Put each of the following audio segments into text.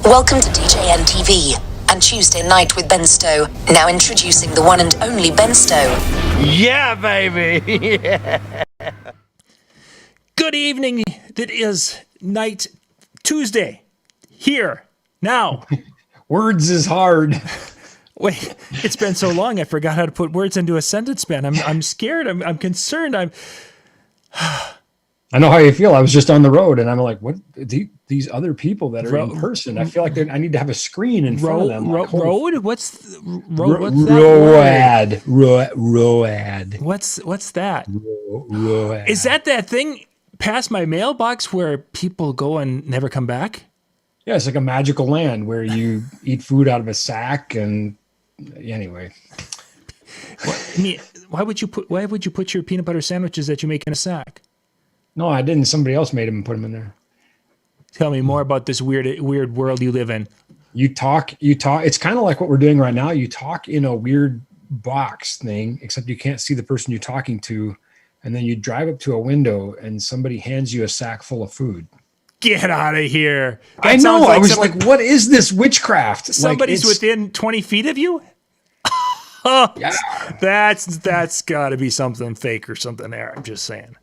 Welcome to DJNTV and Tuesday Night with Ben Stowe. Now introducing the one and only Ben Stowe. Yeah, baby. Yeah. Good evening. It is night Tuesday. Here. Now. Words is hard. Wait, it's been so long I forgot how to put words into a sentence, Ben. I'm scared. I'm concerned. I know how you feel. I was just on the road and I'm like, what? These other people that are in person, I feel like I need to have a screen in front of them. Like, road? What's that word? Road. What's that? Road. Is that thing past my mailbox where people go and never come back? Yeah, it's like a magical land where you eat food out of a sack and anyway. Why would you put your peanut butter sandwiches that you make in a sack? No, I didn't. Somebody else made them and put them in there. Tell me more about this weird world you live in. You talk. It's kind of like what we're doing right now. You talk in a weird box thing, except you can't see the person you're talking to. And then you drive up to a window and somebody hands you a sack full of food. Get out of here. I know. I was like, what is this witchcraft? Somebody's within 20 feet of you? Yeah. That's got to be something fake or something there. I'm just saying.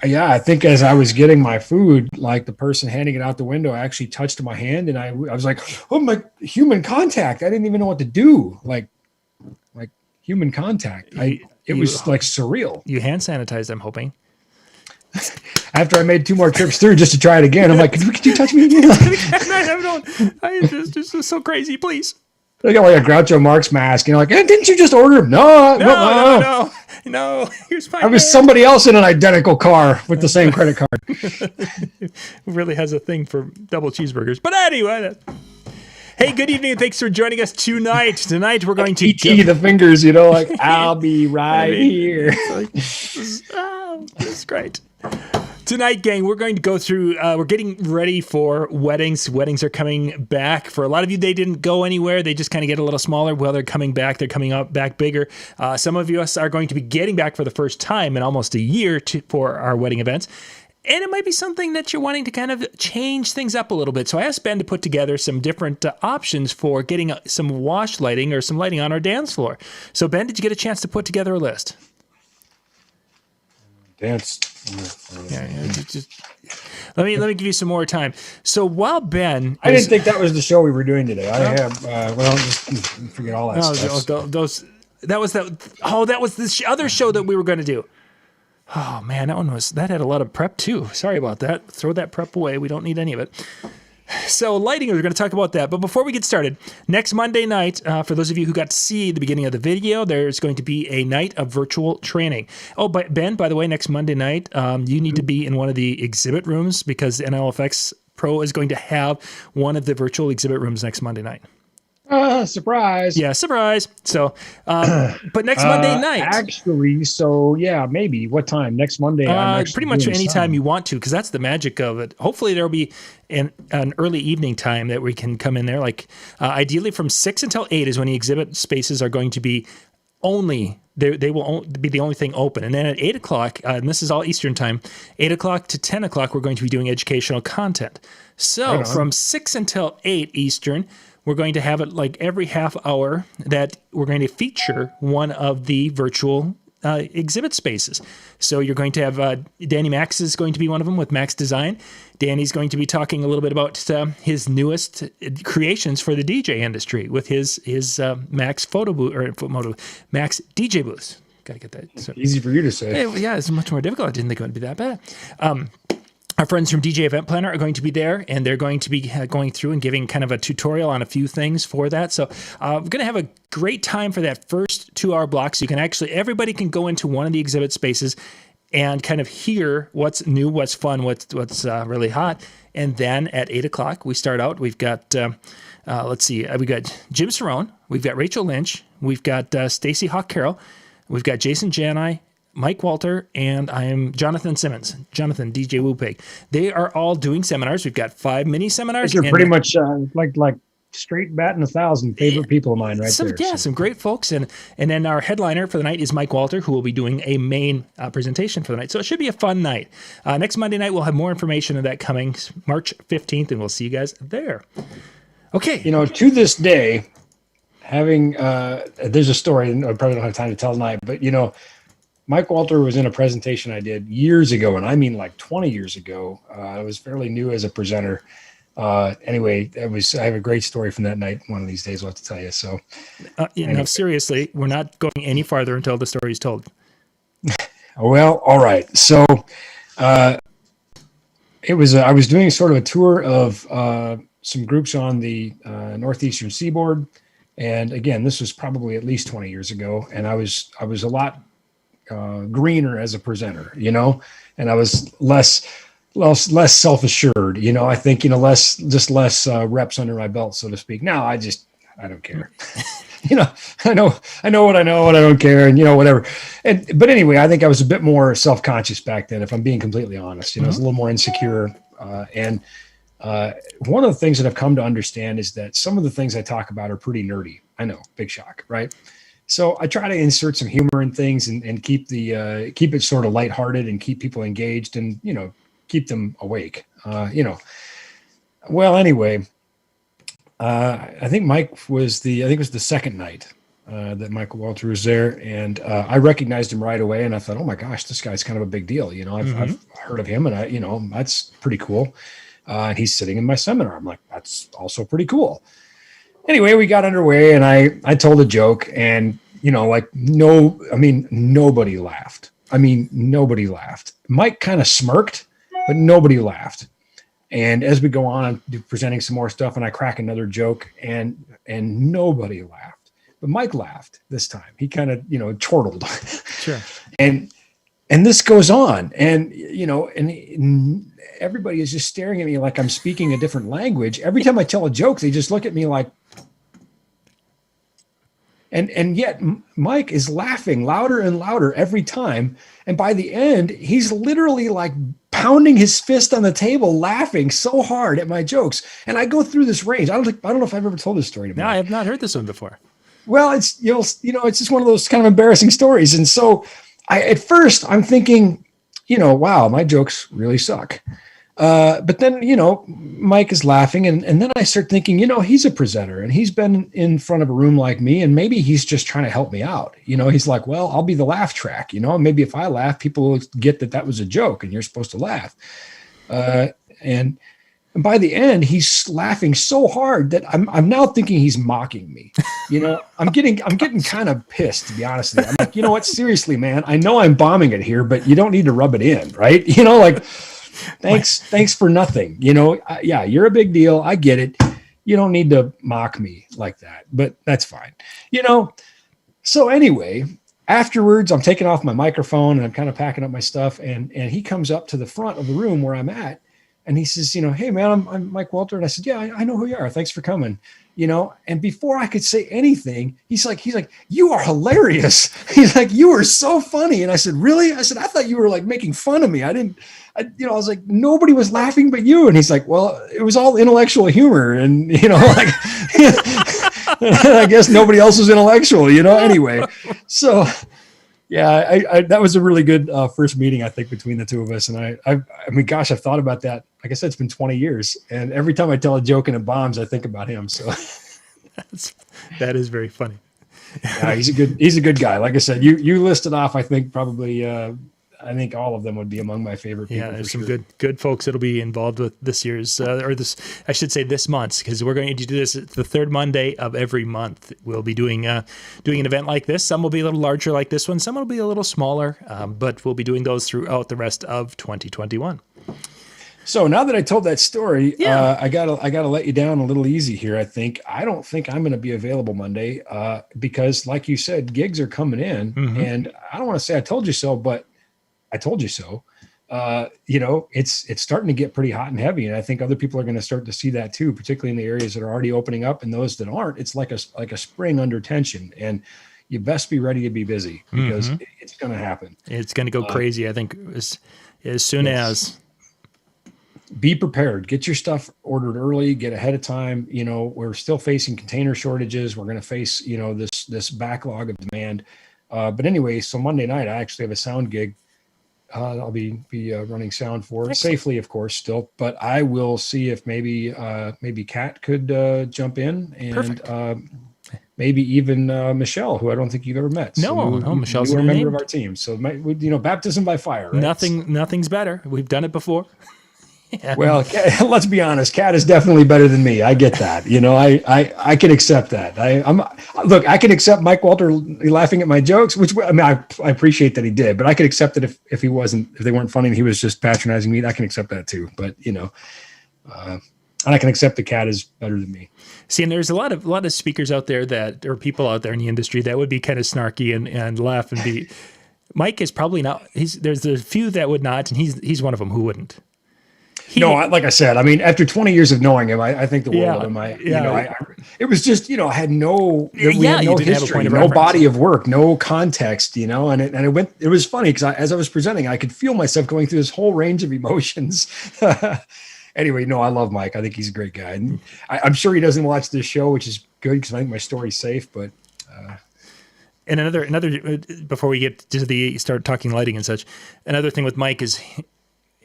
Yeah, I think as I was getting my food, like the person handing it out the window actually touched my hand, and I was like, "Oh my, human contact!" I didn't even know what to do. Like human contact. It was like surreal. You hand sanitized, I'm hoping. After I made 2 more trips through just to try it again, I'm like, "Could you touch me again?" This is so crazy. Please. I got like a Groucho Marx mask, like, didn't you just order him? No. Here's my I was somebody else in an identical car with the same credit card. Really has a thing for double cheeseburgers. But anyway, hey, good evening, and thanks for joining us tonight. Tonight we're going to E.T. the fingers, like, I'll be right here. That's great. Tonight, gang, we're going to go through, we're getting ready for weddings. Weddings are coming back. For a lot of you, they didn't go anywhere. They just kind of get a little smaller. Well, they're coming back. They're coming up back bigger. Some of us are going to be getting back for the first time in almost a year for our wedding events. And it might be something that you're wanting to kind of change things up a little bit. So I asked Ben to put together some different options for getting some wash lighting or some lighting on our dance floor. So Ben, did you get a chance to put together a list? Dance. Just let me give you some more time. So while Ben, I didn't think that was the show we were doing today. I have just forget all that stuff. That was this other show that we were going to do. Oh man, that had a lot of prep too. Sorry about that. Throw that prep away. We don't need any of it. So lighting, we're going to talk about that. But before we get started, next Monday night, for those of you who got to see the beginning of the video, there's going to be a night of virtual training. Oh, but Ben, by the way, next Monday night, you need to be in one of the exhibit rooms because NLFX Pro is going to have one of the virtual exhibit rooms next Monday night. Surprise. Yeah, surprise. So, but next Monday night. Actually, so yeah, maybe. What time? Next Monday? Pretty much any time you want to, because that's the magic of it. Hopefully there'll be an early evening time that we can come in there. Like ideally from 6 until 8 is when the exhibit spaces are going to be only, they will be the only thing open. And then at 8 o'clock, and this is all Eastern time, 8 o'clock to 10 o'clock, we're going to be doing educational content. So from 6 until 8 Eastern, we're going to have it like every half hour that we're going to feature one of the virtual exhibit spaces. So you're going to have Danny Max is going to be one of them with Max Design. Danny's going to be talking a little bit about his newest creations for the DJ industry with his Max photo booth or Max DJ booth. Gotta get that. So, easy for you to say. Yeah, it's much more difficult. I didn't think it would be that bad. Our friends from DJ Event Planner are going to be there, and they're going to be going through and giving kind of a tutorial on a few things for that. So we're going to have a great time for that first 2-hour block. So you can everybody can go into one of the exhibit spaces and kind of hear what's new, what's fun, what's really hot. And then at 8 o'clock, we start out. We've got, let's see, we got Jim Cerrone, we've got Rachel Lynch, we've got Stacy Hawk Carroll, we've got Jason Jani, Mike Walter, and I am Jonathan Simmons. Jonathan, DJ Woopig. They are all doing seminars. We've got 5 mini seminars. You're pretty much like straight batting 1,000 favorite people of mine there. Yeah, some great folks. And then our headliner for the night is Mike Walter, who will be doing a main presentation for the night. So it should be a fun night. Next Monday night, we'll have more information of that coming March 15th, and we'll see you guys there. Okay. To this day, having there's a story, and I probably don't have time to tell tonight, but Mike Walter was in a presentation I did years ago, and I mean like 20 years ago. I was fairly new as a presenter. Anyway, I have a great story from that night. One of these days, I'll have to tell you. So, anyway. Seriously, we're not going any farther until the story is told. Well, all right. So, it was I was doing sort of a tour of some groups on the northeastern seaboard, and again, this was probably at least 20 years ago, and I was a lot greener as a presenter, and I was less self-assured, I think, less reps under my belt, so to speak. Now I don't care. I know what I know and I don't care, and whatever. But anyway, I think I was a bit more self-conscious back then, if I'm being completely honest. I was a little more insecure. And one of the things that I've come to understand is that some of the things I talk about are pretty nerdy. I know, big shock, right? So I try to insert some humor in things and keep it sort of lighthearted and keep people engaged and, keep them awake. Well, anyway, I think it was the second night that Michael Walter was there, and I recognized him right away, and I thought, oh my gosh, this guy's kind of a big deal. I've heard of him, and that's pretty cool. And he's sitting in my seminar. I'm like, that's also pretty cool. Anyway, we got underway, and I told a joke, and nobody laughed. Nobody laughed. Mike kind of smirked, but nobody laughed. And as we go on, I'm presenting some more stuff, and I crack another joke, and nobody laughed. But Mike laughed this time. He kind of, chortled. Sure. And this goes on, and and everybody is just staring at me like I'm speaking a different language. Every time I tell a joke, they just look at me like. And yet Mike is laughing louder and louder every time. And by the end, he's literally like pounding his fist on the table, laughing so hard at my jokes. And I go through this range. I don't know if I've ever told this story to Mike. No, I have not heard this one before. Well, it's, it's just one of those kind of embarrassing stories. And so at first I'm thinking, wow, my jokes really suck. But then, Mike is laughing, and then I start thinking, he's a presenter, and he's been in front of a room like me, and maybe he's just trying to help me out. He's like, well, I'll be the laugh track, maybe if I laugh, people will get that was a joke and you're supposed to laugh. And And by the end, he's laughing so hard that I'm now thinking he's mocking me. You know, I'm getting kind of pissed, to be honest with you. I'm like, you know what? Seriously, man, I know I'm bombing it here, but you don't need to rub it in, right? You know, like, thanks for nothing. You know, yeah, you're a big deal. I get it. You don't need to mock me like that, but that's fine. You know, so anyway, afterwards, I'm taking off my microphone and I'm kind of packing up my stuff. And he comes up to the front of the room where I'm at. And he says, you know, hey, man, I'm Mike Walter. And I said, yeah, I know who you are. Thanks for coming. You know, and before I could say anything, he's like, you are hilarious. He's like, you are so funny. And I said, really? I said, I thought you were like making fun of me. I was like, nobody was laughing but you. And he's like, well, it was all intellectual humor. And, you know, like, I guess nobody else was intellectual, you know, anyway. So, yeah, I that was a really good first meeting, I think, between the two of us. And I mean, gosh, I've thought about that. Like I said, it's been 20 years. And every time I tell a joke and it bombs, I think about him. So that is very funny. Yeah, he's a good guy. Like I said, you listed off, I think probably, I think all of them would be among my favorite people. Yeah, there's some good folks that'll be involved with this year's, I should say this month's, because we're going to do this the third Monday of every month. We'll be doing an event like this. Some will be a little larger like this one. Some will be a little smaller, but we'll be doing those throughout the rest of 2021. So now that I told that story, I gotta let you down a little easy here. I don't think I'm going to be available Monday because, like you said, gigs are coming in, and I don't want to say I told you so, but I told you so. You know, it's starting to get pretty hot and heavy, and I think other people are going to start to see that too, particularly in the areas that are already opening up, and those that aren't. It's like a spring under tension, and you best be ready to be busy because it's going to happen. It's going to go crazy. I think as soon as. Be prepared. Get your stuff ordered early. Get ahead of time. You know, we're still facing container shortages. We're going to face, you know, this backlog of demand. But anyway, so Monday night I actually have a sound gig. I'll be running sound for safely, of course, still. But I will see if maybe Kat could jump in and maybe even Michelle, who I don't think you've ever met. No, Michelle's a member of our team. So you know, baptism by fire. Right? Nothing's better. We've done it before. Yeah. Well, let's be honest. Kat is definitely better than me. I get that. You know, I can accept that. I can accept Mike Walter laughing at my jokes, which I mean, I appreciate that he did, but I could accept it if they weren't funny and he was just patronizing me. I can accept that too. But you know, and I can accept that Kat is better than me. See, and there's a lot of speakers out there or people out there in the industry that would be kind of snarky and laugh and be. Mike is probably not. There's a few that would not, and he's one of them who wouldn't. Like I said, I mean, after 20 years of knowing him, I think the world of him. You know, it was just, you know, I had no history, no body of work, no context, you know, and it was funny because as I was presenting, I could feel myself going through this whole range of emotions. Anyway, no, I love Mike. I think he's a great guy. And I'm sure he doesn't watch this show, which is good because I think my story's safe, but. And another, before we get to start talking lighting and such, another thing with Mike is,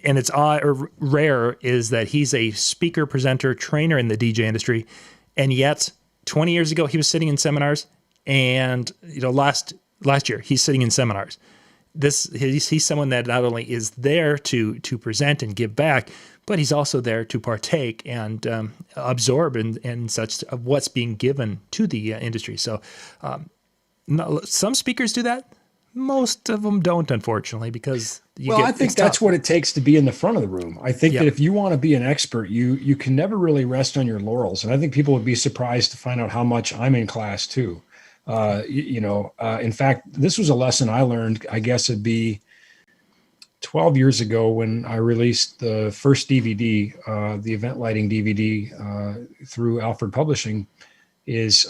and it's odd or rare, is that he's a speaker, presenter, trainer in the DJ industry, and yet 20 years ago he was sitting in seminars, and you know last year he's sitting in seminars. He's someone that not only is there to present and give back, but he's also there to partake and absorb and such of what's being given to the industry. So some speakers do that. Most of them don't, unfortunately, because I think that's what it takes to be in the front of the room. I think that if you want to be an expert, you can never really rest on your laurels. And I think people would be surprised to find out how much I'm in class too. In fact, this was a lesson I learned, I guess it'd be 12 years ago when I released the first DVD, the event lighting DVD through Alfred Publishing, is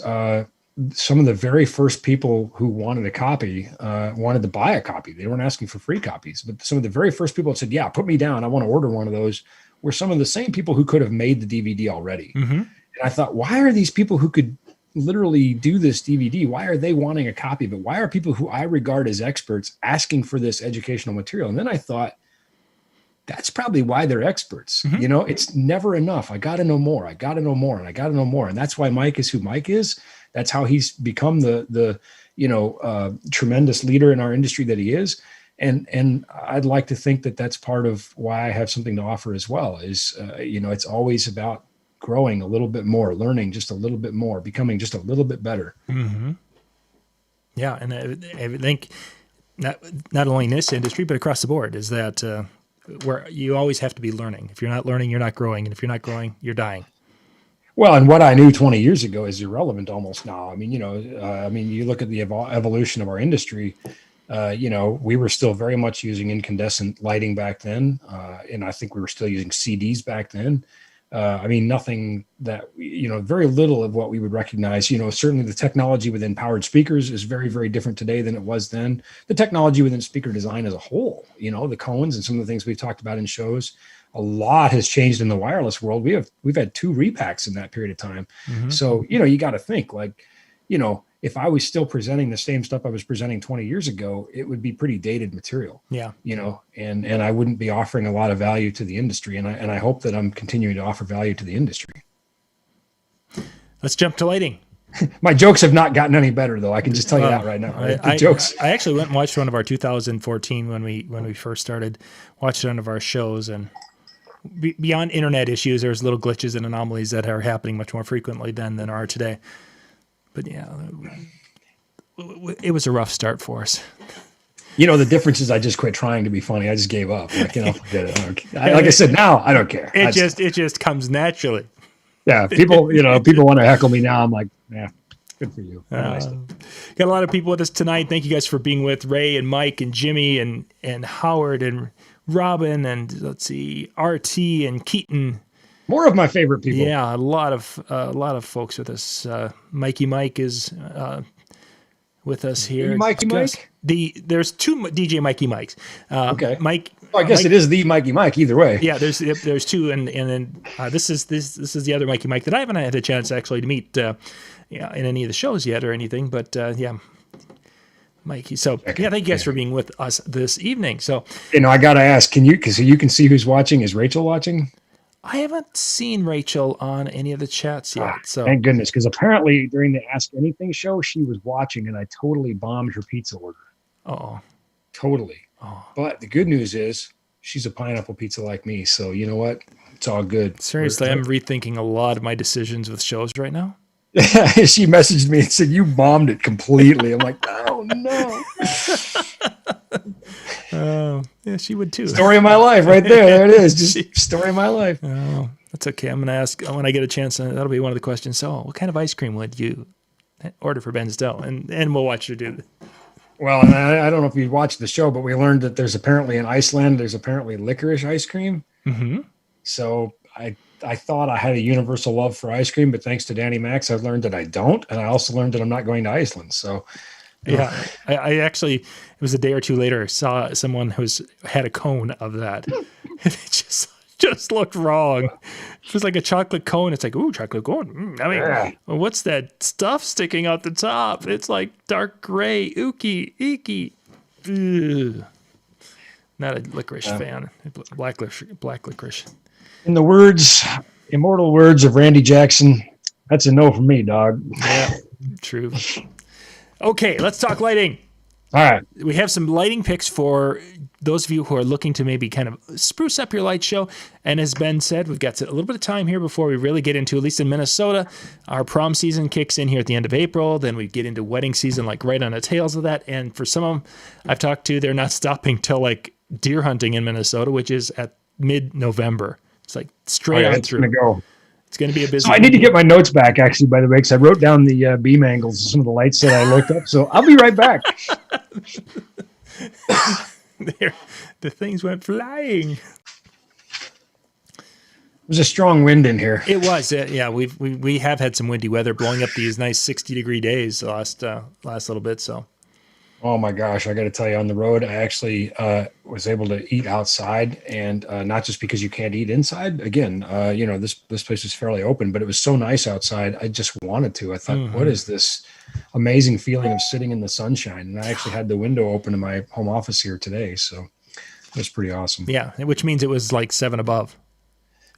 some of the very first people who wanted a copy wanted to buy a copy. They weren't asking for free copies, but some of the very first people that said, yeah, put me down, I want to order one of those, were some of the same people who could have made the DVD already. And I thought, why are these people who could literally do this DVD, why are they wanting a copy? But why are people who I regard as experts asking for this educational material? And then I thought, that's probably why they're experts. You know, it's never enough. I got to know more. I got to know more. And I got to know more. And that's why Mike is who Mike is. That's how he's become the tremendous leader in our industry that he is. And I'd like to think that that's part of why I have something to offer as well. Is it's always about growing a little bit more, learning just a little bit more, becoming just a little bit better. Mm-hmm. Yeah, and I think not only in this industry but across the board is that where you always have to be learning. If you're not learning, you're not growing, and if you're not growing, you're dying. Well, and what I knew 20 years ago is irrelevant almost now. I mean, you look at the evolution of our industry. We were still very much using incandescent lighting back then, and I think we were still using CDs back then. Nothing that, very little of what we would recognize. Certainly the technology within powered speakers is very, very different today than it was then. The technology within speaker design as a whole, the cones and some of the things we've talked about in shows, a lot has changed in the wireless world. We've had 2 repacks in that period of time. Mm-hmm. So, you got to think like, if I was still presenting the same stuff I was presenting 20 years ago, it would be pretty dated material. Yeah. And I wouldn't be offering a lot of value to the industry. And I hope that I'm continuing to offer value to the industry. Let's jump to lighting. My jokes have not gotten any better, though. I can just tell you that right now. Right? Jokes. I actually went and watched one of our 2014 when we first started, watched one of our shows, and beyond internet issues, there's little glitches and anomalies that are happening much more frequently then than are today. But yeah, it was a rough start for us. The difference is I just quit trying to be funny. I just gave up. Forget it. Like I said, now I don't care. It just comes naturally. Yeah, people want to heckle me now. I'm like, yeah, good for you. Got a lot of people with us tonight. Thank you guys for being with Ray and Mike and Jimmy and Howard and Robin and let's see, RT and Keaton. More of my favorite people. Yeah, a lot of folks with us. Mikey Mike is with us here. Mikey Mike? There's 2 DJ Mikey Mikes. Okay. Mike. Well, I guess it is the Mikey Mike either way. Yeah, there's 2, and then this is the other Mikey Mike that I haven't had a chance actually to meet in any of the shows yet or anything. But yeah. Mikey. So yeah, thank you guys for being with us this evening. So I gotta ask, because you can see who's watching. Is Rachel watching? I haven't seen Rachel on any of the chats yet. So thank goodness, because apparently during the Ask Anything show, she was watching, and I totally bombed her pizza order. Oh, totally. Oh. But the good news is she's a pineapple pizza like me. So you know what? It's all good. Seriously, I'm rethinking a lot of my decisions with shows right now. She messaged me and said, "You bombed it completely." I'm like, "Oh no." Oh, yeah, she would too. Story of my life right there. There it is. Just story of my life. Oh, that's okay. I'm going to ask when I get a chance. That'll be one of the questions. So what kind of ice cream would you order for Ben Stowe? And we'll watch her do it. Well, and I don't know if you watched the show, but we learned that there's apparently in Iceland, there's apparently licorice ice cream. Mm-hmm. So I thought I had a universal love for ice cream, but thanks to Danny Max, I've learned that I don't. And I also learned that I'm not going to Iceland. So yeah, I actually, it was a day or 2 later, saw someone had a cone of that. And it just looked wrong. It was like a chocolate cone. It's like, ooh, chocolate cone. Well, what's that stuff sticking out the top? It's like dark gray, icky. Ugh. Not a licorice fan. Black licorice. In the immortal words of Randy Jackson, that's a no for me, dog. Yeah, true. Okay, let's talk lighting. All right. We have some lighting picks for those of you who are looking to maybe kind of spruce up your light show. And as Ben said, we've got a little bit of time here before we really get into, at least in Minnesota, our prom season kicks in here at the end of April. Then we get into wedding season, like right on the tails of that. And for some of them I've talked to, they're not stopping till like deer hunting in Minnesota, which is at mid-November. It's like straight on through. It's going to be a busy. So I need to get my notes back, actually, by the way, because I wrote down the beam angles of some of the lights that I looked up. So I'll be right back. The things went flying. There's a strong wind in here. It was, yeah. We have had some windy weather blowing up these nice 60-degree days the last little bit. So. Oh my gosh, I got to tell you, on the road, I actually was able to eat outside, and not just because you can't eat inside. Again, this place was fairly open, but it was so nice outside. I just wanted to. I thought, what is this amazing feeling of sitting in the sunshine? And I actually had the window open in my home office here today, so it was pretty awesome. Yeah, which means it was like 7 above.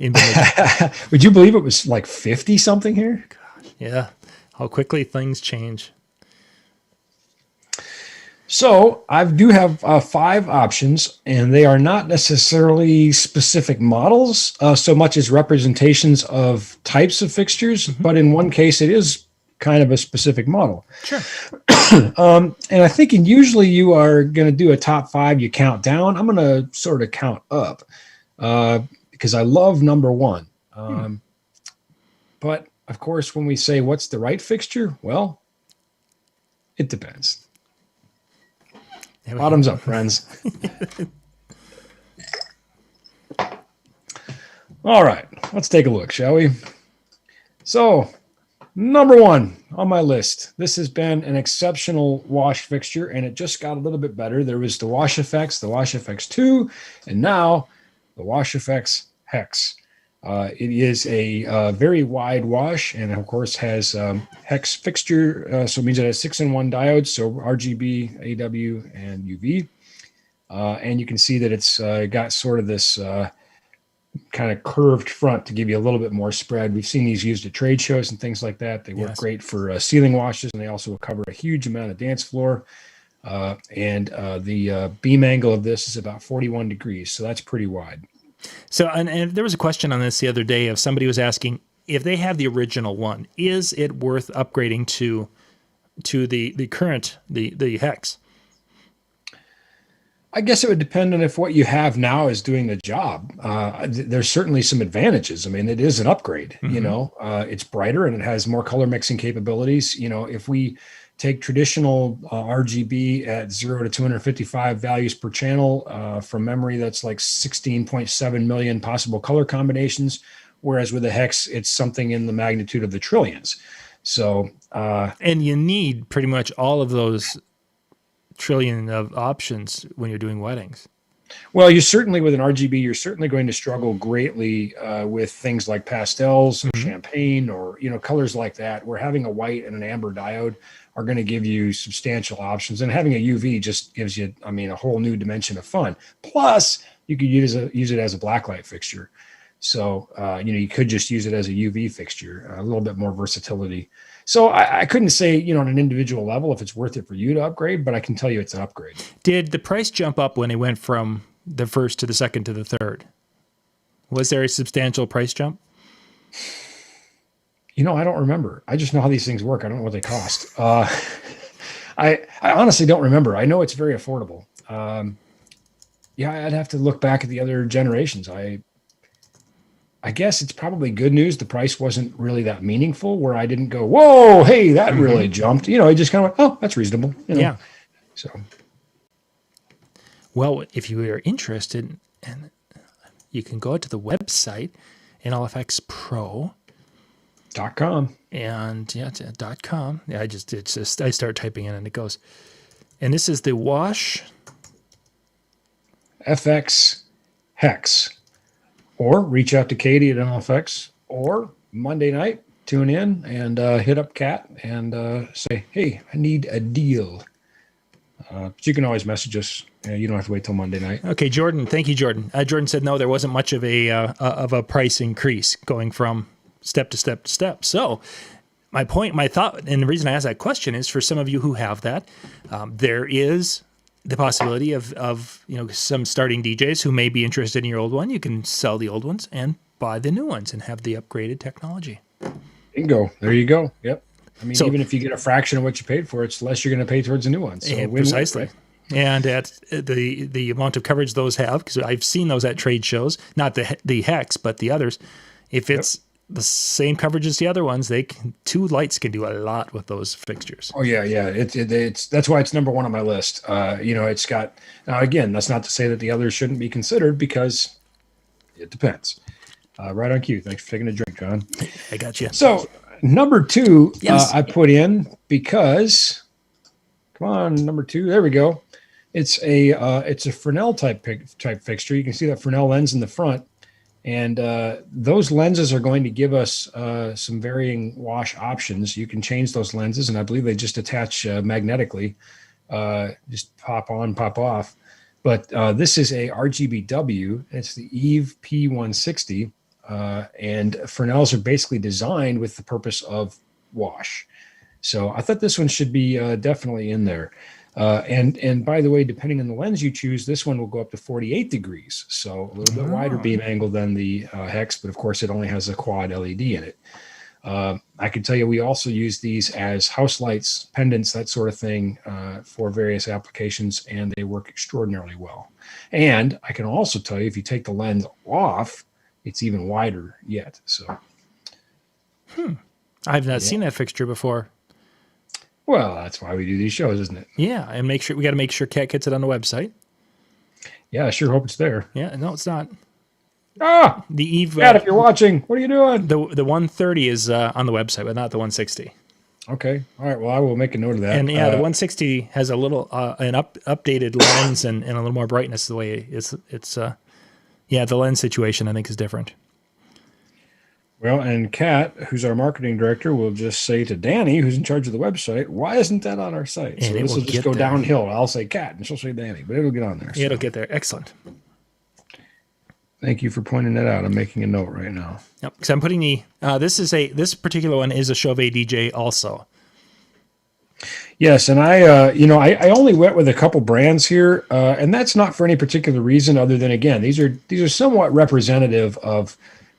Would you believe it was like 50 something here? Gosh, yeah, how quickly things change. So I do have 5 options, and they are not necessarily specific models so much as representations of types of fixtures. But in one case, it is kind of a specific model. Sure. And I think usually you are going to do a top 5. You count down. I'm going to sort of count up because I love number 1. But of course, when we say what's the right fixture, well, it depends. Bottoms up, friends. All right, let's take a look, shall we? So, number 1 on my list. This has been an exceptional wash fixture, and it just got a little bit better. There was the Washfx, the Washfx 2, and now the Washfx Hex. It is a very wide wash, and of course has hex fixture, so it means it has 6-in-1 diodes, so RGB, AW, and UV. And you can see that it's got sort of this kind of curved front to give you a little bit more spread. We've seen these used at trade shows and things like that. They work great for ceiling washes, and they also cover a huge amount of dance floor. And the beam angle of this is about 41 degrees, so that's pretty wide. So, and there was a question on this the other day of somebody was asking if they have the original one, is it worth upgrading to the current, the Hex? I guess it would depend on if what you have now is doing the job. There's certainly some advantages. I mean, it is an upgrade, you know, it's brighter and it has more color mixing capabilities. You know, if we take traditional RGB at 0 to 255 values per channel, from memory, that's like 16.7 million possible color combinations. Whereas with the Hex, it's something in the magnitude of the trillions. So, and you need pretty much all of those trillion of options when you're doing weddings. Well, you certainly, with an RGB, you're certainly going to struggle greatly with things like pastels, or champagne, or, you know, colors like that, where having a white and an amber diode are going to give you substantial options. And having a UV just gives you, I mean, a whole new dimension of fun. Plus, you could use it as a blacklight fixture. So, you know, you could just use it as a UV fixture, a little bit more versatility. So I couldn't say, you know, on an individual level if it's worth it for you to upgrade, but I can tell you it's an upgrade. Did the price jump up when it went from the first to the second to the third? Was there a substantial price jump? You know, I don't remember. I just know how these things work. I don't know what they cost. I honestly don't remember. I know it's very affordable. Yeah, I'd have to look back at the other generations. I guess it's probably good news. The price wasn't really that meaningful where I didn't go, whoa, hey, that really jumped. You know, I just kind of went, oh, that's reasonable. You know? Yeah. So, well, if you are interested, and you can go to the website, NLFXPro.com. And yeah, it's .com. Yeah, I start typing in and it goes. And this is the Washfx Hex. Or reach out to Katie at NLFX, or Monday night, tune in and hit up Kat and say, hey, I need a deal. But you can always message us. You don't have to wait till Monday night. Okay, Jordan. Thank you, Jordan. Jordan said no, there wasn't much of a price increase going from step to step to step. So my thought, and the reason I asked that question is for some of you who have that, there is the possibility of you know, some starting DJs who may be interested in your old one. You can sell the old ones and buy the new ones and have the upgraded technology. Bingo. There you go. Yep. I mean, even if you get a fraction of what you paid for, it's less you're going to pay towards the new ones. So precisely. Right? And at the amount of coverage those have, because I've seen those at trade shows, not the Hex, but the others. If it's the same coverage as the other ones, two lights can do a lot with those fixtures. Oh yeah. It's that's why it's number 1 on my list. You know, it's got, now again, that's not to say that the others shouldn't be considered, because it depends. Right on cue. Thanks for taking a drink, John. I got you. So number 2, yes. I put in because, come on, number 2. There we go. It's a Fresnel type fixture. You can see that Fresnel lens in the front. And those lenses are going to give us some varying wash options. You can change those lenses, and I believe they just attach magnetically, just pop on, pop off. But this is a RGBW. It's the Eve P160, and Fresnels are basically designed with the purpose of wash. So I thought this one should be definitely in there. And by the way, depending on the lens you choose, this one will go up to 48 degrees. So a little bit wider beam angle than the Hex, but of course it only has a quad LED in it. I can tell you, we also use these as house lights, pendants, that sort of thing, for various applications, and they work extraordinarily well. And I can also tell you, if you take the lens off, it's even wider yet. So, I've not seen that fixture before. Well, that's why we do these shows, isn't it? Yeah, and we got to make sure Kat gets it on the website. Yeah, I sure hope it's there. Yeah, no, it's not. Ah, the Eve. Kat, if you're watching, what are you doing? The 130 is on the website, but not the 160. Okay, all right. Well, I will make a note of that. And yeah, the 160 has a little updated lens and a little more brightness. The way it's the lens situation I think is different. Well, and Kat, who's our marketing director, will just say to Danny, who's in charge of the website, why isn't that on our site? So this will just go downhill. I'll say Kat, and she'll say Danny, but it'll get on there. Yeah, it'll get there. Excellent. Thank you for pointing that out. I'm making a note right now. Yep, because I'm putting this particular one is a Chauvet DJ also. Yes, and I only went with a couple brands here, and that's not for any particular reason other than, again, these are somewhat representative of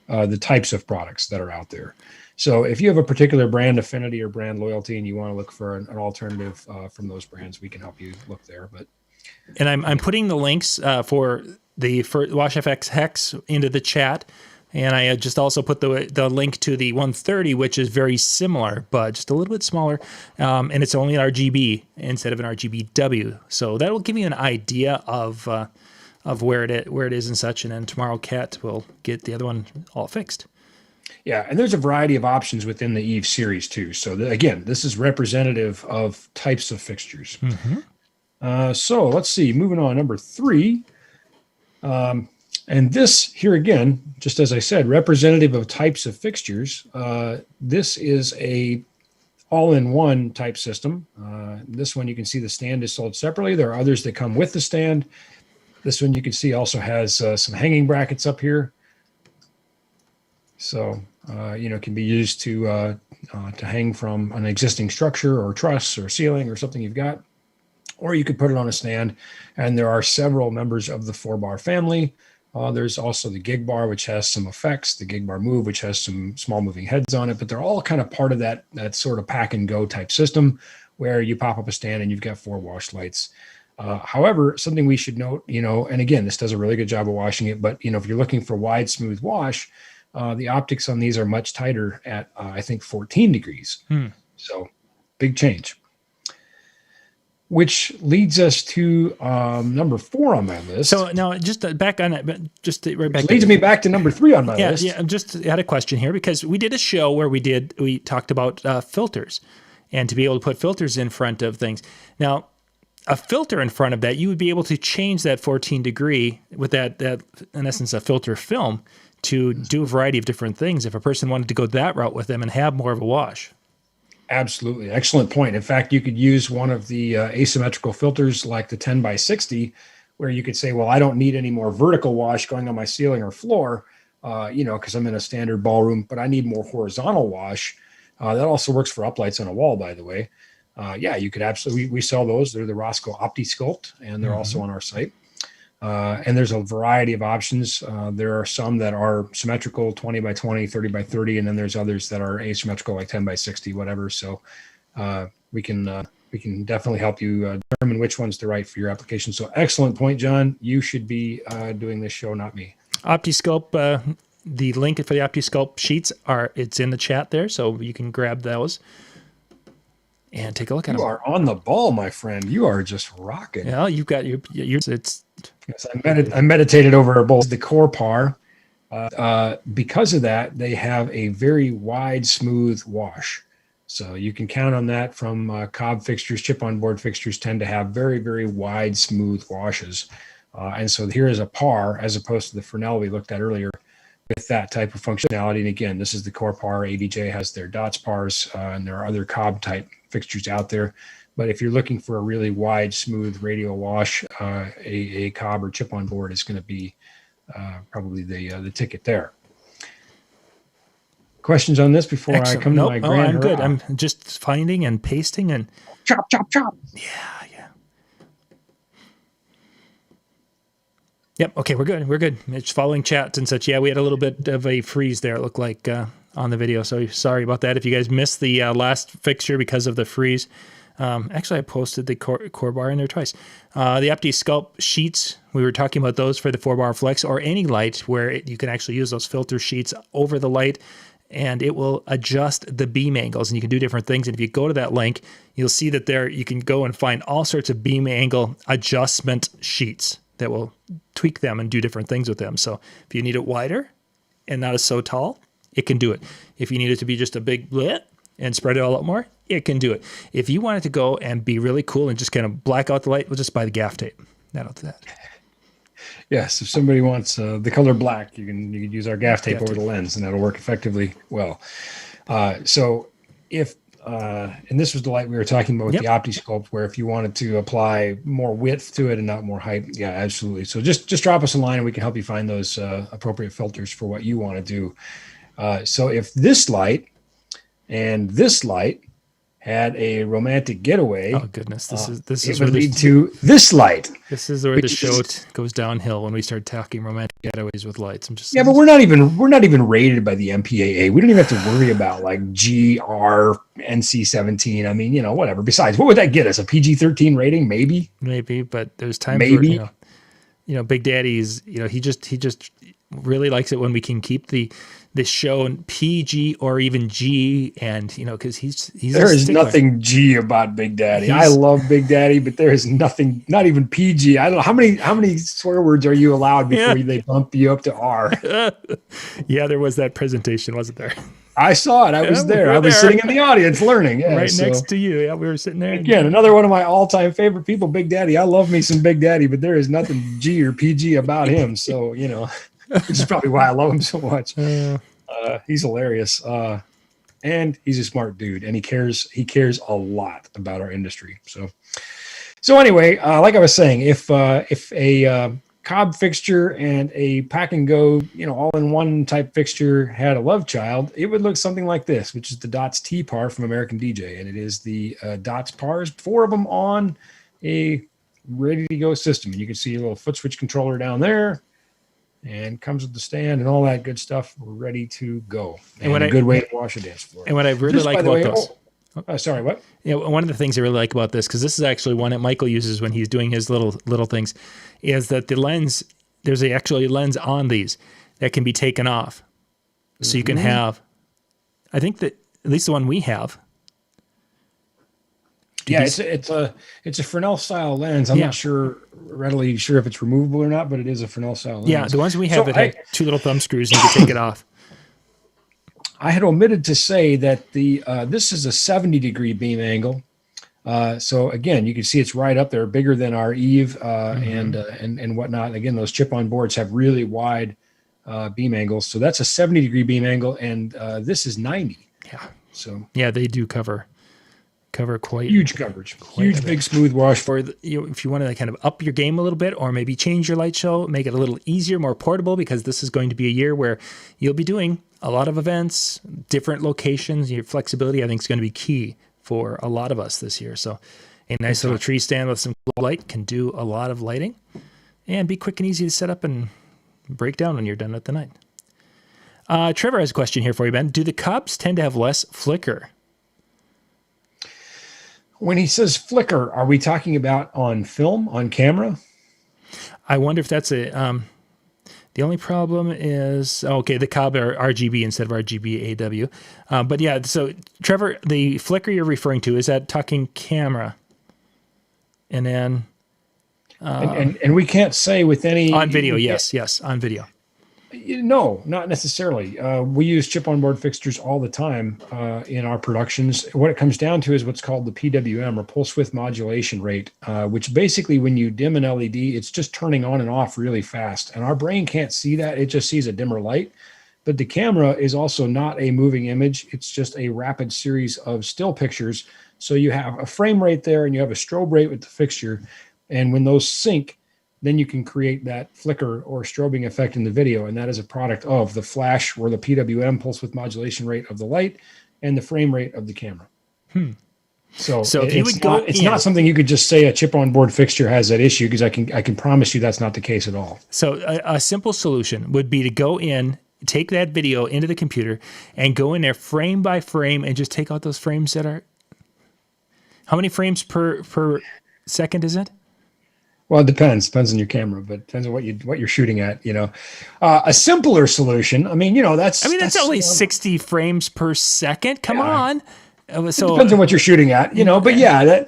the types of products that are out there. So if you have a particular brand affinity or brand loyalty and you want to look for an alternative from those brands, we can help you look there. And I'm putting the links for Washfx Hex into the chat, and I just also put the link to the 130, which is very similar, but just a little bit smaller, and it's only an RGB instead of an RGBW. So that will give you an idea of where it is and such. And then tomorrow, Kat will get the other one all fixed. Yeah, and there's a variety of options within the Eve series too. So again, this is representative of types of fixtures. Mm-hmm. So let's see, moving on, number 3. And this here again, just as I said, representative of types of fixtures. This is a all-in-one type system. This one you can see the stand is sold separately. There are others that come with the stand. This one you can see also has some hanging brackets up here. So, can be used to hang from an existing structure or truss or ceiling or something you've got. Or you could put it on a stand. And there are several members of the 4-bar family. There's also the gig bar, which has some effects, the gig bar move, which has some small moving heads on it, but they're all kind of part of that sort of pack and go type system where you pop up a stand and you've got 4 wash lights. However, something we should note, and again, this does a really good job of washing it, but if you're looking for wide, smooth wash, the optics on these are much tighter at, I think, 14 degrees. So big change. Which leads us to number 4 on my list. So now, just back on it, right back. Leads me back to number 3 on my list. Yeah, just had a question here because we did a show where we talked about filters, and to be able to put filters in front of things. Now, a filter in front of that, you would be able to change that 14 degree with that in essence a filter film to do a variety of different things. If a person wanted to go that route with them and have more of a wash. Absolutely. Excellent point. In fact, you could use one of the asymmetrical filters like the 10x60, where you could say, well, I don't need any more vertical wash going on my ceiling or floor, because I'm in a standard ballroom, but I need more horizontal wash. That also works for uplights on a wall, by the way. You could absolutely, we sell those. They're the Roscoe OptiSculpt, and they're also on our site. And there's a variety of options. There are some that are symmetrical, 20 by 20, 30 by 30, and then there's others that are asymmetrical, like 10 by 60, whatever. So we can definitely help you determine which one's the right for your application. So excellent point, John. You should be doing this show, not me. OptiSculpt, the link for the OptiSculpt sheets it's in the chat there, so you can grab those and take a look at them. You are on the ball, my friend. You are just rocking. Yeah, you've got your Yes, I meditated over both the core par. Because of that, they have a very wide, smooth wash. So you can count on that from cob fixtures. Chip-on board fixtures tend to have very, very wide, smooth washes. And so here is a par as opposed to the Fresnel we looked at earlier with that type of functionality. And again, this is the core par. ADJ has their dots pars, and there are other cob type fixtures out there. But if you're looking for a really wide, smooth radial wash, a cob or chip-on board is going to be probably the ticket there. Questions on this before I come to my grand I'm good. hurrah? I'm just finding and pasting and chop, chop, chop. Yeah. Yep. Okay, we're good. We're good. It's following chats and such. Yeah, we had a little bit of a freeze there, it looked like, on the video. So sorry about that. If you guys missed the last fixture because of the freeze. Actually, I posted the core bar in there twice. The Opti Sculpt sheets, we were talking about those for the 4-bar flex or any light where you can actually use those filter sheets over the light and it will adjust the beam angles and you can do different things. And if you go to that link, you'll see that there you can go and find all sorts of beam angle adjustment sheets that will tweak them and do different things with them. So if you need it wider and not as so tall, it can do it. If you need it to be just a big bleh and spread it all out more, it can do it. If you want it to go and be really cool and just kind of black out the light, we'll just buy the gaff tape. That'll do that. Yes, if somebody wants the color black, you can use our gaff tape over the lens, and that'll work effectively well. So if and this was the light we were talking about with the OptiSculpt, where if you wanted to apply more width to it and not more height, yeah, absolutely. So just drop us a line and we can help you find those appropriate filters for what you want to do. So if this light and this light had a romantic getaway, oh goodness, this is it would where lead to this light. This is where the show goes downhill when we start talking romantic getaways with lights. But we're not even rated by the MPAA. We don't even have to worry about like GR NC-17. I mean, you know, whatever. Besides, what would that get us? A PG-13 rating? Maybe, but there's times where, you know, Big Daddy's, you know, he just really likes it when we can keep this show in PG or even G, and you know, because he's there is nothing G about Big Daddy. I love Big Daddy, but there is nothing, not even PG. I don't know how many swear words are you allowed before they bump you up to R. Yeah, there was that presentation, wasn't there? I saw it. I was there. I was sitting in the audience learning. Yeah, right next to you. Yeah, we were sitting there. Again, another one of my all-time favorite people, Big Daddy. I love me some Big Daddy, but there is nothing G or PG about him. So, you know, which is probably why I love him so much. He's hilarious. And he's a smart dude, and he cares a lot about our industry. So anyway, like I was saying, if a Cobb fixture and a pack and go, you know, all in one type fixture had a love child, it would look something like this, which is the Dots T Par from American DJ. And it is the Dots Pars, 4 of them on a ready to go system. And you can see a little foot switch controller down there, and comes with the stand and all that good stuff. We're ready to go. And a good way to wash a dance floor. And what I really like about those. Sorry, what? Yeah, one of the things I really like about this, because this is actually one that Michael uses when he's doing his little things, is that the lens, there's actually a lens on these that can be taken off. So you can have, I think that at least the one we have. It's a Fresnel style lens. I'm not readily sure if it's removable or not, but it is a Fresnel style lens. Yeah, the ones we have have 2 little thumb screws and you can take it off. I had omitted to say that this is a 70-degree beam angle. So again, you can see it's right up there, bigger than our Eve and whatnot. Again, those chip-on boards have really wide beam angles. So that's a 70-degree beam angle, and this is 90. Yeah. So yeah, they do cover quite huge coverage, huge big smooth wash. For if you want to kind of up your game a little bit, or maybe change your light show, make it a little easier, more portable, because this is going to be a year where you'll be doing a lot of events, different locations. Your flexibility, I think, is going to be key for a lot of us this year. So a nice little tree stand with some light can do a lot of lighting and be quick and easy to set up and break down when you're done with the night. Trevor has a question here for you, Ben. Do the Cubs tend to have less flicker? When he says flicker, are we talking about on film, on camera? I wonder if that's a... the only problem is... the Cobb are RGB instead of RGB AW. But yeah, so Trevor, the flicker you're referring to, is that talking camera? And then... and we can't say with any... On video, yes, on video. No, not necessarily. We use chip-on board fixtures all the time in our productions. What it comes down to is what's called the PWM, or pulse width modulation rate, which basically when you dim an LED, it's just turning on and off really fast. And our brain can't see that. It just sees a dimmer light. But the camera is also not a moving image. It's just a rapid series of still pictures. So you have a frame rate there and you have a strobe rate with the fixture. And when those sync, then you can create that flicker or strobing effect in the video. And that is a product of the flash, or the PWM, pulse width modulation rate of the light, and the frame rate of the camera. So if you would go it's not something you could just say a chip on board fixture has that issue, because I can promise you that's not the case at all. So a simple solution would be to go in, take that video into the computer, and go in there frame by frame and just take out those frames that are. How many frames per second is it? Well, it depends on your camera, but it depends on what you're shooting at. A simpler solution. That's only 60 frames per second. Come on. So it depends on what you're shooting at. But yeah,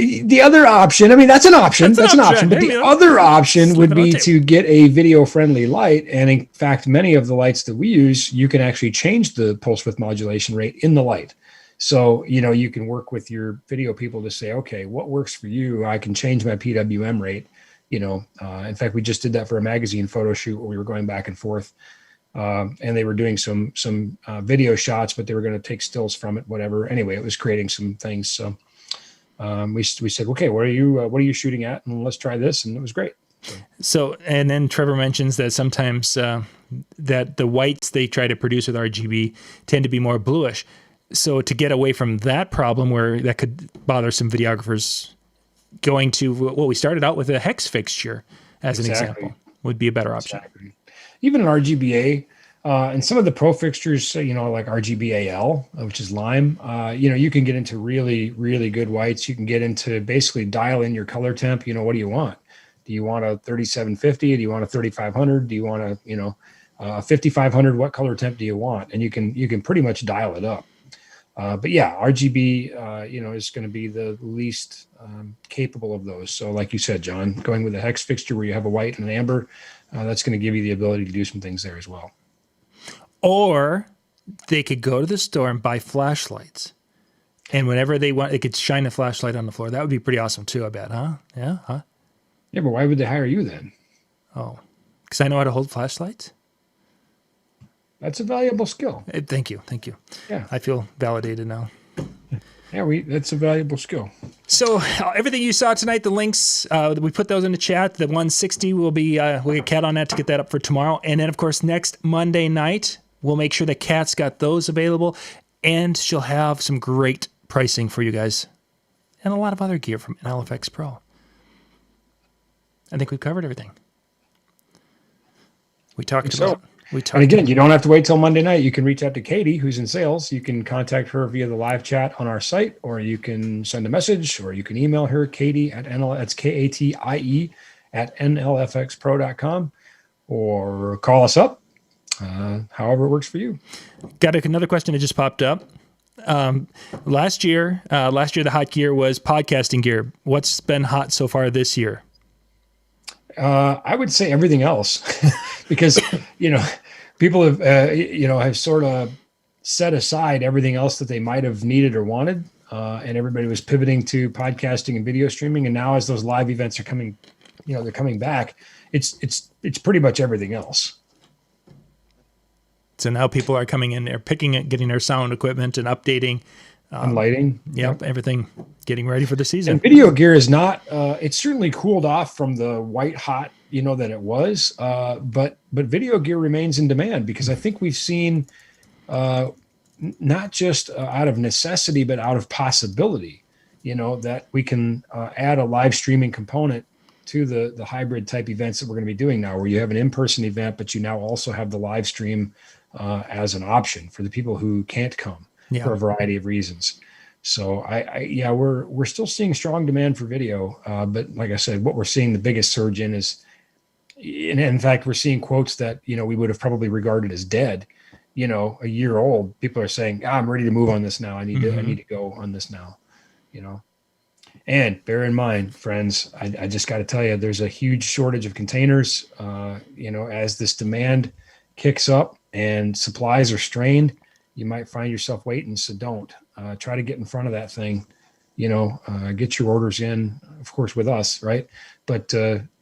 the other option. That's an option. That's an option. But the other option would be to get a video-friendly light. And in fact, many of the lights that we use, you can actually change the pulse width modulation rate in the light. So, you can work with your video people to say, okay, what works for you? I can change my PWM rate. In fact, we just did that for a magazine photo shoot where we were going back and forth, and they were doing some video shots, but they were going to take stills from it, whatever. Anyway, it was creating some things. So we said, okay, what are you shooting at? And let's try this. And it was great. So, and then Trevor mentions that sometimes that the whites they try to produce with RGB tend to be more bluish. So to get away from that problem where that could bother some videographers, going to we started out with a hex fixture as an example would be a better option. Exactly. Even an RGBA and some of the pro fixtures, like RGBAL, which is lime, you can get into really, really good whites. You can get into basically dial in your color temp. What do you want? Do you want a 3750? Do you want a 3500? Do you want a 5500? What color temp do you want? And you can pretty much dial it up. But yeah, RGB, is going to be the least capable of those. So like you said, John, going with a hex fixture where you have a white and an amber, that's going to give you the ability to do some things there as well. Or they could go to the store and buy flashlights. And whenever they want, they could shine a flashlight on the floor. That would be pretty awesome too, I bet, huh? Yeah, huh? Yeah, but why would they hire you then? Oh, because I know how to hold flashlights? That's a valuable skill. Thank you. Yeah. I feel validated now. Yeah, that's a valuable skill. So everything you saw tonight, the links, we put those in the chat. The 160 will be, we'll get Kat on that to get that up for tomorrow. And then, of course, next Monday night, we'll make sure that Kat's got those available. And she'll have some great pricing for you guys. And a lot of other gear from NLFX Pro. I think we've covered everything. We talked about... And again, you don't have to wait till Monday night. You can reach out to Katie, who's in sales. You can contact her via the live chat on our site, or you can send a message, or you can email her, Katie that's KATIE at NLFXpro.com, or call us up, however it works for you. Got another question that just popped up. Last year, the hot gear was podcasting gear. What's been hot so far this year? I would say everything else, because, people have, have sort of set aside everything else that they might have needed or wanted. And everybody was pivoting to podcasting and video streaming. And now as those live events are coming, they're coming back, it's pretty much everything else. So now people are coming in, they're picking it, getting their sound equipment and updating. And lighting. Yep, everything getting ready for the season. And video gear is not, it's certainly cooled off from the white hot, that it was. But video gear remains in demand, because I think we've seen not just out of necessity, but out of possibility, that we can add a live streaming component to the hybrid type events that we're going to be doing now, where you have an in-person event, but you now also have the live stream as an option for the people who can't come. Yeah. For a variety of reasons. So we're still seeing strong demand for video. But like I said, what we're seeing the biggest surge in is, and in fact, we're seeing quotes that, we would have probably regarded as dead, a year old. People are saying, I'm ready to move on this now. I need to go on this now, And bear in mind, friends, I just got to tell you, there's a huge shortage of containers, as this demand kicks up and supplies are strained. You might find yourself waiting, so don't. Try to get in front of that thing, get your orders in, of course, with us, right? But don't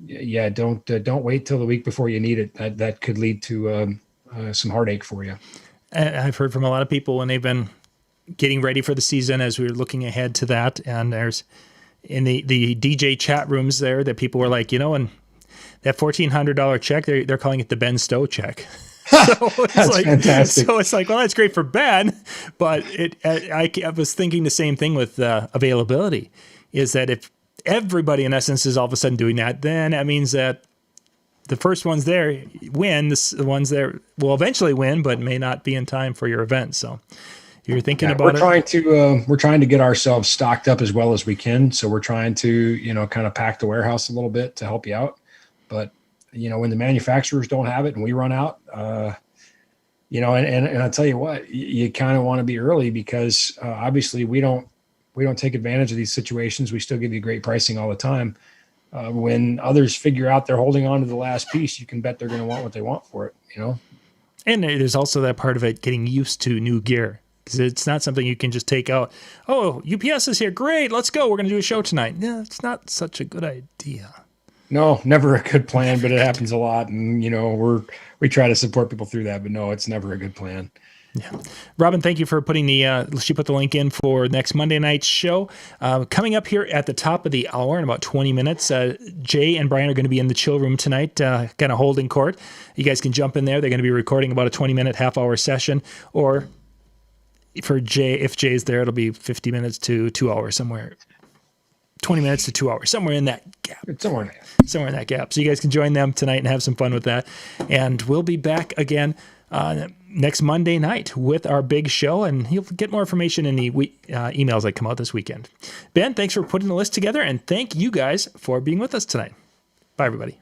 wait till the week before you need it. That could lead to some heartache for you. I've heard from a lot of people when they've been getting ready for the season, as we were looking ahead to that, and there's in the DJ chat rooms there that people were like, and that $1,400 check, they're calling it the Ben Stowe check. That's fantastic. So it's like, well, that's great for Ben, but I was thinking the same thing with availability, is that if everybody in essence is all of a sudden doing that, then that means that the first ones there win. The ones there will eventually win, but may not be in time for your event. So you're thinking about it. We're trying to get ourselves stocked up as well as we can. So we're trying to, kind of pack the warehouse a little bit to help you out. But, when the manufacturers don't have it and we run out, and I'll tell you what, you kind of want to be early because obviously we don't take advantage of these situations. We still give you great pricing all the time. When others figure out they're holding on to the last piece, you can bet they're going to want what they want for it, And there's also that part of it, getting used to new gear, because it's not something you can just take out. Oh, UPS is here. Great. Let's go. We're going to do a show tonight. Yeah, it's not such a good idea. No, never a good plan, but it happens a lot. And, we try to support people through that, but no, it's never a good plan. Yeah. Robin, thank you for putting she put the link in for next Monday night's show. Coming up here at the top of the hour in about 20 minutes, Jay and Brian are going to be in the chill room tonight, kind of holding court. You guys can jump in there. They're going to be recording about a 20-minute, half-hour session, or for Jay, if Jay's there, it'll be 50 minutes to 2 hours somewhere. 20 minutes to 2 hours, somewhere in that gap. Somewhere in that gap. So you guys can join them tonight and have some fun with that. And we'll be back again next Monday night with our big show, and you'll get more information in the emails that come out this weekend. Ben, thanks for putting the list together, and thank you guys for being with us tonight. Bye, everybody.